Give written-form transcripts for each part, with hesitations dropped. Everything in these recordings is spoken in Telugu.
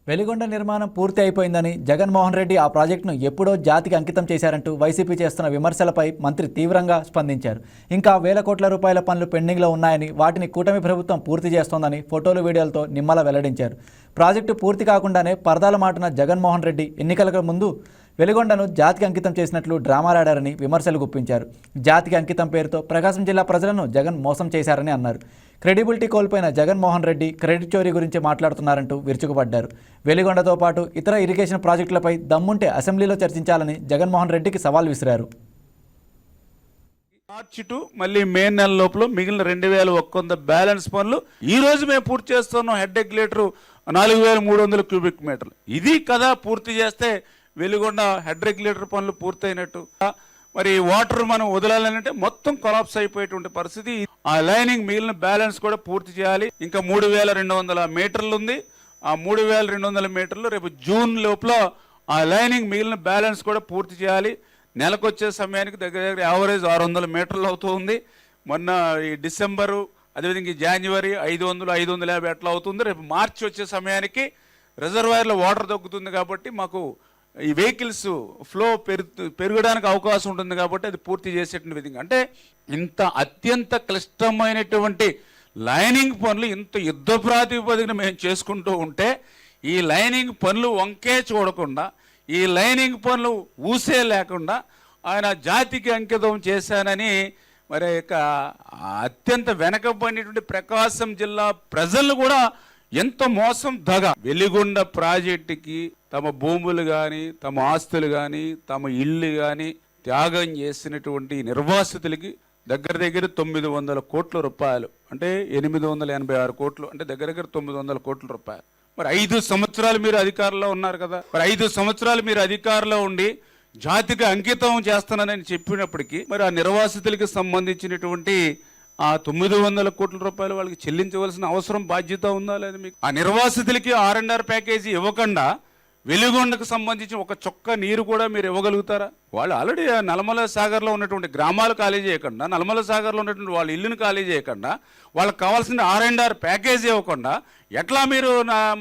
వెలిగొండ నిర్మాణం పూర్తి అయిపోయిందని జగన్మోహన్ రెడ్డి ఆ ప్రాజెక్టును ఎప్పుడో జాతికి అంకితం చేశారంటూ వైసీపీ చేస్తున్న విమర్శలపై మంత్రి తీవ్రంగా స్పందించారు. ఇంకా వేల కోట్ల రూపాయల పనులు పెండింగ్లో ఉన్నాయని, వాటిని కూటమి ప్రభుత్వం పూర్తి చేస్తోందని ఫోటోలు వీడియోలతో నిమ్మల వెల్లడించారు. ప్రాజెక్టు పూర్తి కాకుండానే పరదాల మాటున జగన్మోహన్ రెడ్డి ఎన్నికలకు ముందు వెలిగొండను జాతికి అంకితం చేసినట్లు డ్రామాలాడారని విమర్శలు గుప్పించారు. జాతికి అంకితం పేరుతో ప్రకాశం జిల్లా ప్రజలను జగన్ మోసం చేశారని అన్నారు. క్రెడిబిలిటీ కోల్పోయిన జగన్మోహన్ రెడ్డి క్రెడిట్ చోరీ గురించి మాట్లాడుతున్నారంటూ విరుచుకుపడ్డారు. వెలిగొండతో పాటు ఇతర ఇరిగేషన్ ప్రాజెక్టులపై దమ్ముంటే అసెంబ్లీలో చర్చించాలని జగన్మోహన్ రెడ్డికి సవాల్ విసిరారు. మార్చి టు మళ్ళీ మే నెల లోపల మిగిలిన 2100 బ్యాలెన్స్ పనులు ఈ రోజు మేము పూర్తి చేస్తున్నాం. హెడ్ రెగ్యులేటర్ 4300 క్యూబిక్ మీటర్లు. ఇది కదా పూర్తి చేస్తే వెలిగొండ హెడ్ రెగ్యులేటర్ పనులు పూర్తయినట్టు. మరి వాటర్ మనం వదలాలంటే మొత్తం కొలాప్స్ అయిపోయేటువంటి పరిస్థితి. ఆ లైనింగ్ మిగిలిన బ్యాలెన్స్ కూడా పూర్తి చేయాలి. ఇంకా 3200 మీటర్లు ఉంది. ఆ 3200 మీటర్లు రేపు జూన్ లోపల ఆ లైనింగ్ మిగిలిన బ్యాలెన్స్ కూడా పూర్తి చేయాలి. నెలకు వచ్చే సమయానికి దగ్గర యావరేజ్ 600 మీటర్లు అవుతుంది. మొన్న ఈ డిసెంబరు, అదేవిధంగా ఈ జనవరి 500, 550 ఎట్లా అవుతుంది. రేపు మార్చి వచ్చే సమయానికి రిజర్వాయర్లో వాటర్ తగ్గుతుంది కాబట్టి మాకు ఈ వెహికల్స్ ఫ్లో పెరగడానికి అవకాశం ఉంటుంది కాబట్టి అది పూర్తి చేసేటువంటి విధంగా. అంటే ఇంత అత్యంత క్లిష్టమైనటువంటి లైనింగ్ పనులు ఇంత యుద్ధ ప్రాతిపదికన మేము చేసుకుంటూ ఉంటే, ఈ లైనింగ్ పనులు వంకే చూడకుండా, ఈ లైనింగ్ పనులు ఊసే లేకుండా ఆయన జాతికి అంకితం చేశానని మరి అత్యంత వెనకబడినటువంటి ప్రకాశం జిల్లా ప్రజలు కూడా ఎంత మోసం దగ. వెలిగొండ ప్రాజెక్టుకి తమ భూములు కానీ, తమ ఆస్తులు కానీ, తమ ఇళ్ళు కానీ త్యాగం చేసినటువంటి నిర్వాసితులకి దగ్గర 900 కోట్ల రూపాయలు, అంటే 886 కోట్లు, అంటే దగ్గర 900 కోట్ల రూపాయలు. మరి 5 సంవత్సరాలు మీరు అధికారంలో ఉన్నారు కదా. మరి 5 సంవత్సరాలు మీరు అధికారంలో ఉండి జాతికి అంకితం చేస్తానని చెప్పినప్పటికీ మరి ఆ నిర్వాసితులకి సంబంధించినటువంటి ఆ 900 కోట్ల రూపాయలు వాళ్ళకి చెల్లించవలసిన అవసరం, బాధ్యత ఉందా లేదా మీకు? ఆ నిర్వాసితులకి R&R ప్యాకేజీ ఇవ్వకుండా వెలిగొండకు సంబంధించి ఒక చొక్క నీరు కూడా మీరు ఇవ్వగలుగుతారా? వాళ్ళు ఆల్రెడీ నల్లమల సాగర్లో ఉన్నటువంటి గ్రామాలు ఖాళీ చేయకుండా, నల్లమల సాగర్లో ఉన్నటువంటి వాళ్ళ ఇల్లును ఖాళీ చేయకుండా, వాళ్ళకి కావాల్సిన R&R ప్యాకేజీ ఇవ్వకుండా ఎట్లా మీరు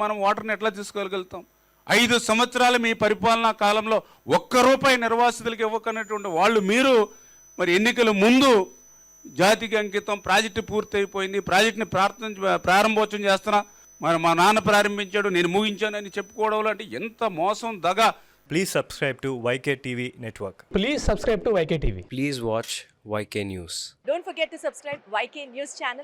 మనం వాటర్ని ఎట్లా తీసుకోగలుగుతాం? 5 సంవత్సరాలు మీ పరిపాలనా కాలంలో ₹1 నిర్వాసితులకి ఇవ్వకన్నటువంటి వాళ్ళు మీరు మరి ఎన్నికల ముందు జాతికి అంకితం, ప్రాజెక్టు పూర్తి అయిపోయింది, ప్రాజెక్టుని ప్రారంభోత్సవం చేస్తున్నా, మరి మా నాన్న ప్రారంభించాడు, నేను ముగించానని చెప్పుకోవడం లాంటి ఎంత మోసం దగ. Please subscribe to YK TV Network. Please subscribe to YK TV. Please watch YK News. Don't forget to subscribe YK News channel.